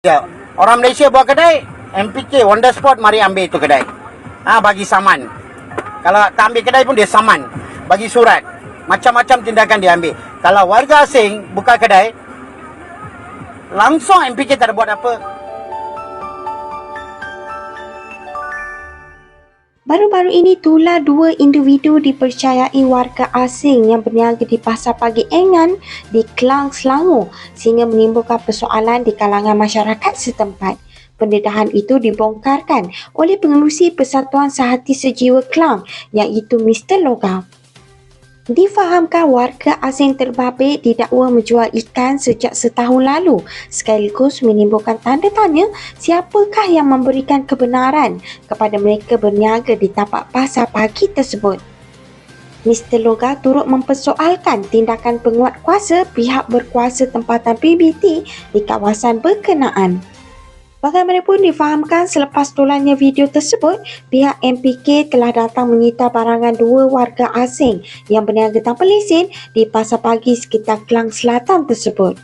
Ya, orang Malaysia buat kedai, MPK on the spot mari ambil itu kedai. Bagi saman. Kalau tak ambil kedai pun dia saman. Bagi surat. Macam-macam tindakan dia ambil. Kalau warga asing buka kedai, langsung MPK tak ada buat apa. Baru-baru ini itulah dua individu dipercayai warga asing yang berniaga di Pasar Pagi Engan di Klang, Selangor sehingga menimbulkan persoalan di kalangan masyarakat setempat. Pendedahan itu dibongkarkan oleh pengerusi Persatuan Sehati Sejiwa Klang iaitu Mr. Loga. Difahamkan warga asing terbabit didakwa menjual ikan sejak setahun lalu sekaligus menimbulkan tanda tanya siapakah yang memberikan kebenaran kepada mereka berniaga di tapak pasar pagi tersebut. Mr. Loga turut mempersoalkan tindakan penguatkuasa pihak berkuasa tempatan PBT di kawasan berkenaan. Bagaimanapun difahamkan selepas tulannya video tersebut, pihak MPK telah datang menyita barangan dua warga asing yang berniaga tanpa lesen di pasar pagi sekitar Klang Selatan tersebut.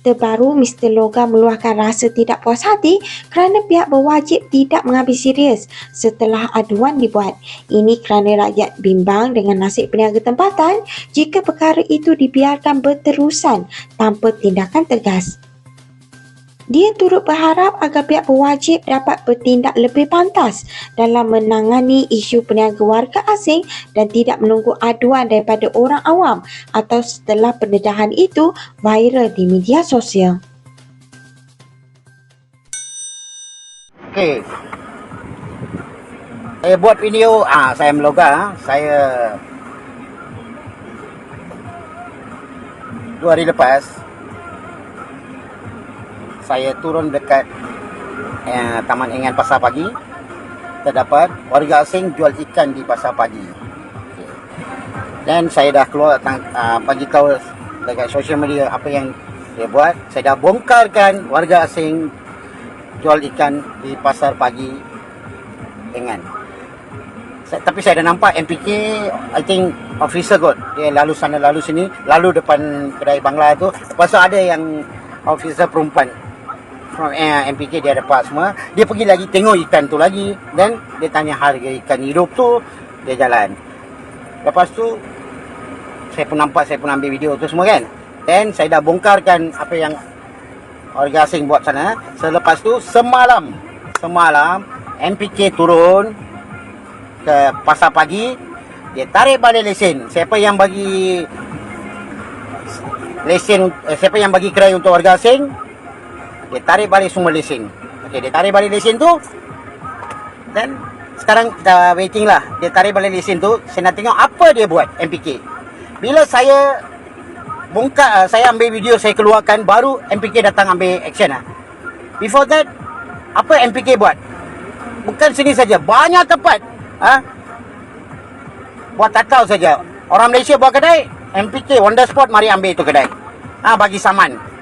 Terbaru, Mr. Loga meluahkan rasa tidak puas hati kerana pihak berwajib tidak mengambil serius setelah aduan dibuat. Ini kerana rakyat bimbang dengan nasib peniaga tempatan jika perkara itu dibiarkan berterusan tanpa tindakan tegas. Dia turut berharap agar pihak berwajib dapat bertindak lebih pantas dalam menangani isu peniaga warga asing dan tidak menunggu aduan daripada orang awam atau setelah pendedahan itu viral di media sosial. Okey. Saya buat video, saya meloga, saya 2 hari lepas saya turun dekat Taman Engan Pasar Pagi. Terdapat warga asing jual ikan di Pasar Pagi. Okay. Dan saya dah keluar bagi tahu dekat social media apa yang dia buat. Saya dah bongkarkan warga asing jual ikan di Pasar Pagi Engan. Tapi saya dah nampak MPK, I think officer kot. Dia lalu sana lalu sini, lalu depan kedai Bangla tu. Lepas tu ada yang officer perempuan from MPK, dia dapat semua. Dia pergi lagi tengok ikan tu lagi dan dia tanya harga ikan hidup tu. Dia jalan. Lepas tu saya pun nampak, saya pun ambil video tu semua kan. Dan saya dah bongkarkan apa yang warga asing buat sana. Selepas tu semalam MPK turun ke Pasar Pagi. Dia tarik balik lesen. Siapa yang bagi lesen, siapa yang bagi kedai untuk warga asing, dia tarik balik semua lesen. Okey, dia tarik balik lesen tu. Dan sekarang kita waiting lah. Dia tarik balik lesen tu. Saya nak tengok apa dia buat MPK. Bila saya bongkar, saya ambil video, saya keluarkan, baru MPK datang ambil action lah. Before that, apa MPK buat? Bukan sini saja, banyak tempat. Buat takau saja. Orang Malaysia buat kedai, MPK on the spot mari ambil itu kedai. Bagi saman.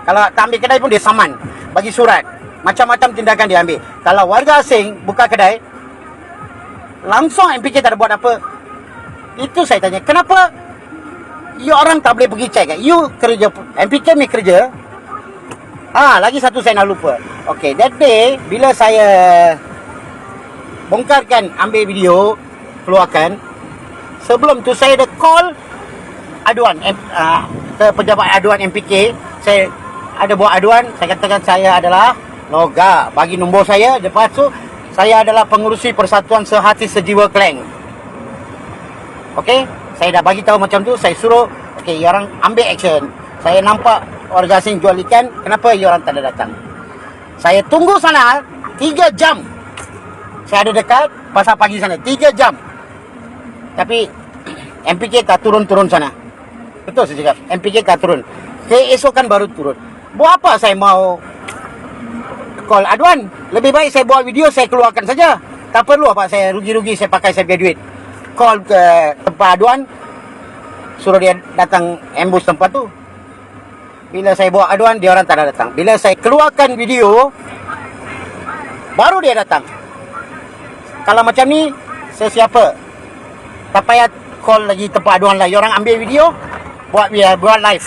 Kalau tak ambil kedai pun dia saman. Bagi surat. Macam-macam tindakan dia ambil. Kalau warga asing buka kedai, langsung MPK tak ada buat apa. Itu saya tanya, kenapa you orang tak boleh pergi cek? You kerja, MPK ni kerja. Lagi satu saya nak lupa. Okay, that day bila saya bongkarkan, ambil video, keluarkan, sebelum tu saya ada call aduan ke pejabat aduan MPK. Saya ada buat aduan, saya katakan saya adalah Loga, bagi nombor saya. Lepas tu saya adalah pengurusi Persatuan Sehati Sejiwa Klang. Okey, saya dah bagi tahu macam tu. Saya suruh, okey, you orang ambil action. Saya nampak warga asing jual ikan, kenapa you orang tak ada datang? Saya tunggu sana 3 jam. Saya ada dekat Pasar Pagi sana 3 jam. Tapi MPK tak turun-turun sana. Betul saya cakap, MPK tak turun. Keesokan baru turun. Buat apa saya mau call aduan? Lebih baik saya buat video, saya keluarkan saja. Tak perlu apa saya rugi-rugi, saya pakai saya punya duit. Call ke tempat aduan, suruh dia datang ambush tempat tu. Bila saya buat aduan, dia orang tak ada datang. Bila saya keluarkan video, baru dia datang. Kalau macam ni, saya siapa? Tak payah call lagi tempat aduan lah. Orang ambil video, buat live,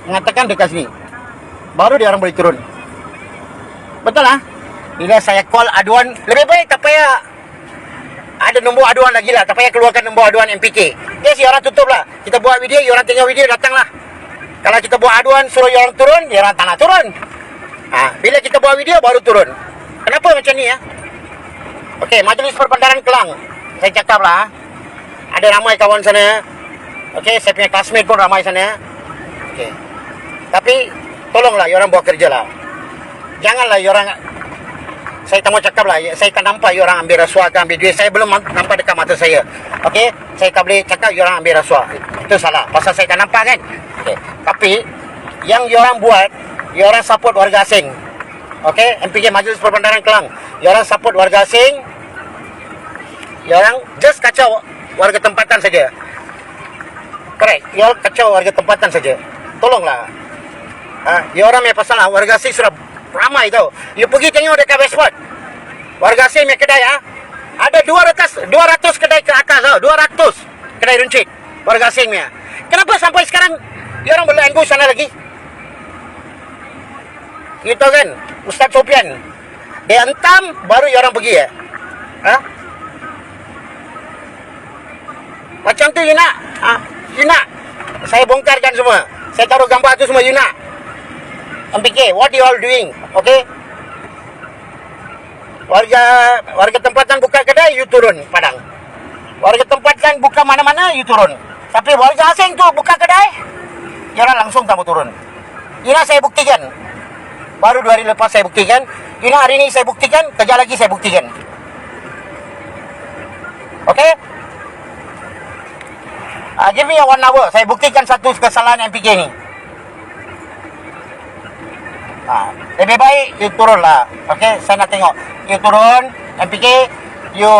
mengatakan dekat sini, baru dia orang boleh turun. Betul lah. Bila saya call aduan, lebih baik tak payah ada nombor aduan lagi lah. Tak payah keluarkan nombor aduan MPK. Dia si orang tutup lah. Kita buat video, orang tengok video, datang lah. Kalau kita buat aduan, suruh orang turun, orang tak nak turun. Bila kita buat video, baru turun. Kenapa macam ni ya? Okey, Majlis Perbandaran Kelang. Saya cakap lah. Ada ramai kawan sana. Okey, saya punya classmate pun ramai sana. Okey. Tapi, tolonglah orang buat kerja lah. Janganlah orang... Saya tak mau cakap lah, saya tak nampak orang ambil rasuah ke ambil duit. Saya belum nampak dekat mata saya. Okey, saya tak boleh cakap orang ambil rasuah. Itu salah, pasal saya tak nampak kan. Okey, tapi yang orang buat, orang support warga asing. Okey, MPK Majlis Perbandaran Kelang. Orang support warga asing. Orang just kacau warga tempatan saja. Correct, orang kacau warga tempatan saja. Tolonglah. Orang punya pasal lah, warga asing sudah ramai tau. You pergi tengok dekat Westport. Warga asing punya kedai ada 200 kedai ke atas tau. 200 kedai runcit warga asing punya. Kenapa sampai sekarang orang boleh anggu sana lagi? Gitu kan Ustaz Sofian. Dia hentam baru orang pergi ya. Macam tu you nak? You nak? Saya bongkarkan semua. Saya taruh gambar tu semua you nak. MPK, what you all doing? Okay? Warga tempatan buka kedai, you turun padang. Warga tempatan buka mana-mana, you turun. Tapi warga asing tu buka kedai, orang langsung tak mau turun. Ini saya buktikan. Baru 2 hari lepas saya buktikan. Ini hari ini saya buktikan, kejap lagi saya buktikan. Okay? Give me a 1 hour. Saya buktikan satu kesalahan MPK ni. Lebih baik you turun lah. Okay, saya nak tengok you turun MPK, you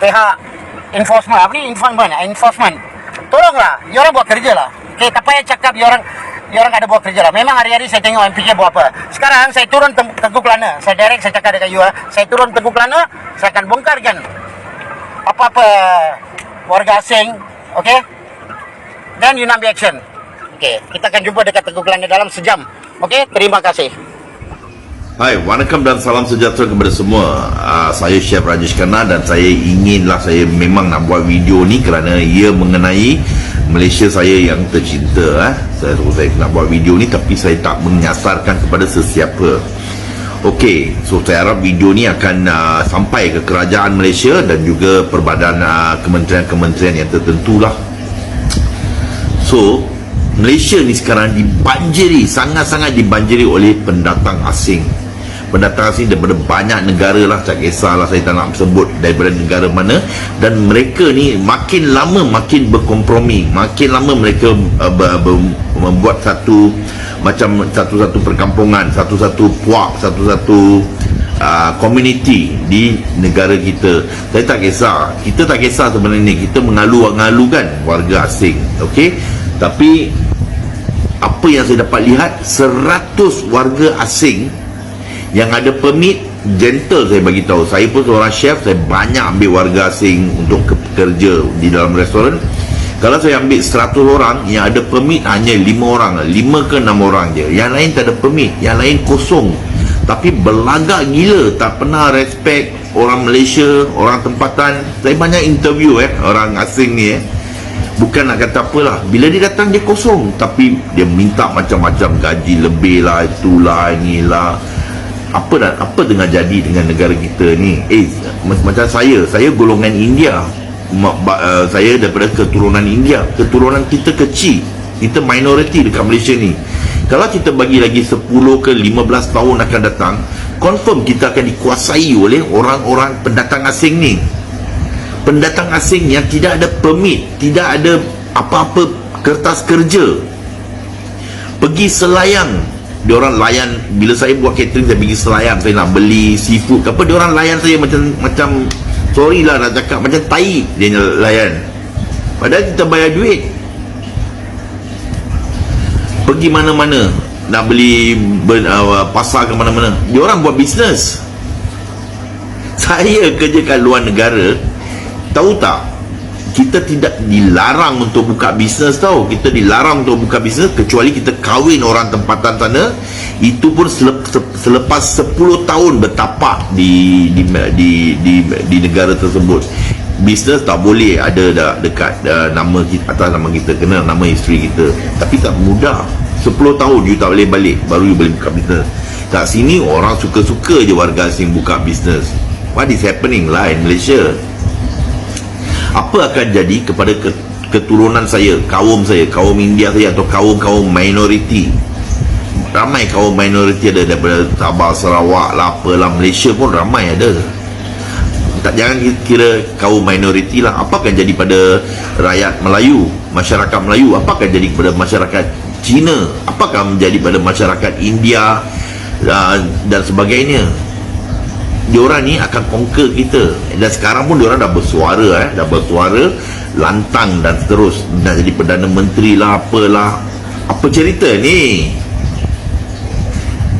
pihak enforcement tolonglah, you orang buat kerja lah. Okay, tak payah cakap you orang ada buat kerja lah. Memang hari-hari saya tengok MPK buat apa. Sekarang saya turun Teguh Kelana, saya direct, saya cakap dekat you, saya turun Teguh Kelana, saya akan bongkarkan apa-apa warga asing. Okay, then you nak ambil action. Okay, kita akan jumpa dekat Teguh Kelana dalam sejam. Okey, terima kasih. Hai, waalaikum dan salam sejahtera kepada semua. Saya Chef Rajesh Khanna dan saya memang nak buat video ni kerana ia mengenai Malaysia saya yang tercinta. Saya nak buat video ni tapi saya tak menyasarkan kepada sesiapa. Okey, so saya harap video ni akan sampai ke kerajaan Malaysia dan juga pelbadan kementerian-kementerian yang tertentulah. So, Malaysia ni sekarang dibanjiri, sangat-sangat dibanjiri oleh pendatang asing. Pendatang asing daripada banyak negara lah, tak kisahlah saya tak nak sebut daripada negara mana. Dan mereka ni makin lama makin berkompromi. Makin lama mereka membuat satu perkampungan, satu puak, satu community di negara kita. Saya tak kisah, kita tak kisah sebenarnya, kita mengalu-ngalukan warga asing. Okey, tapi apa yang saya dapat lihat, 100 warga asing yang ada permit gentle, saya bagi tahu. Saya pun seorang chef, saya banyak ambil warga asing untuk bekerja di dalam restoran. Kalau saya ambil 100 orang, yang ada permit hanya 5 orang, 5 ke 6 orang je. Yang lain tak ada permit, yang lain kosong. Tapi berlagak gila, tak pernah respect orang Malaysia, orang tempatan. Saya banyak interview orang asing ni bukan nak kata apalah, bila dia datang dia kosong, tapi dia minta macam-macam gaji lebih lah, itulah, inilah. Apa tengah jadi dengan negara kita ni? Macam saya golongan India. Saya daripada keturunan India. Keturunan kita kecil, kita minoriti dekat Malaysia ni. Kalau kita bagi lagi 10 ke 15 tahun akan datang, confirm kita akan dikuasai oleh orang-orang pendatang asing ni. Pendatang asing yang tidak ada permit, tidak ada apa-apa kertas kerja, pergi selayang. Diorang layan, bila saya buat catering, saya pergi selayang, saya nak beli seafood apa, diorang layan saya macam sorry lah nak cakap, macam tai dia layan. Padahal kita bayar duit. Pergi mana-mana nak beli pasar ke mana-mana, diorang buat bisnes. Saya kerja kat luar negara, tahu tak, kita tidak dilarang untuk buka bisnes tau. Kita dilarang untuk buka bisnes kecuali kita kahwin orang tempatan sana. Itu pun selepas 10 tahun bertapak di negara tersebut. Bisnes tak boleh ada dah dekat nama kita, atas nama kita, kena nama isteri kita. Tapi tak mudah. 10 tahun you tak boleh balik, baru you boleh buka bisnes. Kat sini orang suka-suka je warga asing buka bisnes. What is happening lah in Malaysia? Apa akan jadi kepada keturunan saya, kaum India saya, atau kaum minoriti? Ramai kaum minoriti ada daripada Sabah, Sarawak lah, apalah, Malaysia pun ramai ada. Tak, jangan kira kaum minoriti lah. Apa akan jadi pada rakyat Melayu, masyarakat Melayu? Apa akan jadi kepada masyarakat Cina? Apa akan menjadi pada masyarakat India dan sebagainya? Diorang ni akan conquer kita. Dan sekarang pun diorang dah bersuara lantang dan terus nak jadi Perdana Menteri lah, apalah. Apa cerita ni?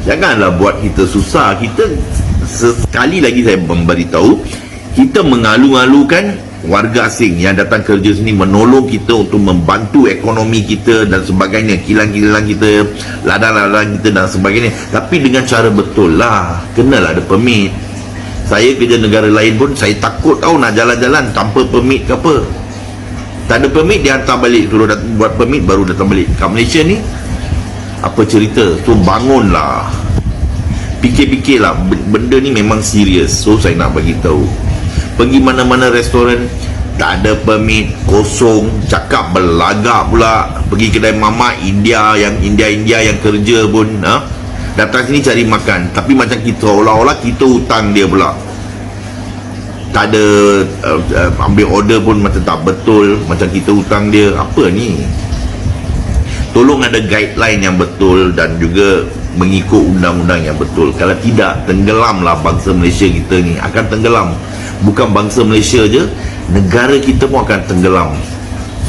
Janganlah buat kita susah. Kita, sekali lagi saya memberitahu, kita mengalu-alukan warga asing yang datang kerja sini, menolong kita untuk membantu ekonomi kita dan sebagainya, kilang-kilang kita, ladang-ladang kita dan sebagainya. Tapi dengan cara betul lah. Kenalah ada permit. Saya kerja negara lain pun saya takut tahu nak jalan-jalan tanpa permit ke apa. Tak ada permit dia hantar balik. Suruh buat permit baru datang balik. Kat Malaysia ni apa cerita? So bangunlah, fikir-fikirlah. Benda ni memang serius. So saya nak bagi tahu, pergi mana-mana restoran tak ada permit, kosong, cakap belagak pula. Pergi kedai mamak India yang kerja pun datang sini cari makan, tapi macam kita olah-olah kita hutang dia pula. Tak ada ambil order pun macam tak betul, macam kita hutang dia. Apa ni? Tolong ada guideline yang betul dan juga mengikut undang-undang yang betul. Kalau tidak, tenggelamlah bangsa Malaysia kita ni, akan tenggelam. Bukan bangsa Malaysia je, negara kita pun akan tenggelam.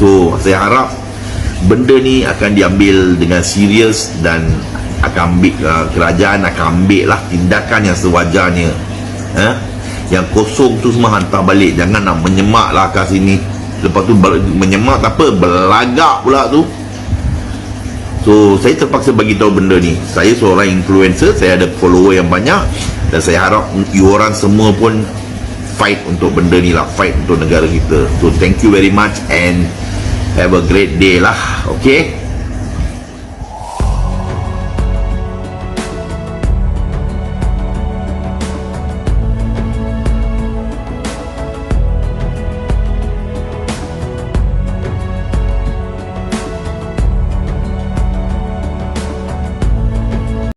So saya harap benda ni akan diambil dengan serius dan akan ambil, kerajaan akan ambil lah tindakan yang sewajarnya. Yang kosong tu semua hantar balik. Jangan nak menyemak lah kat sini. Lepas tu menyemak tak apa, belagak pula tu. So saya terpaksa bagi tahu benda ni. Saya seorang influencer, saya ada follower yang banyak, dan saya harap you orang semua pun fight untuk benda ni lah, fight untuk negara kita. So thank you very much and have a great day lah. Okay.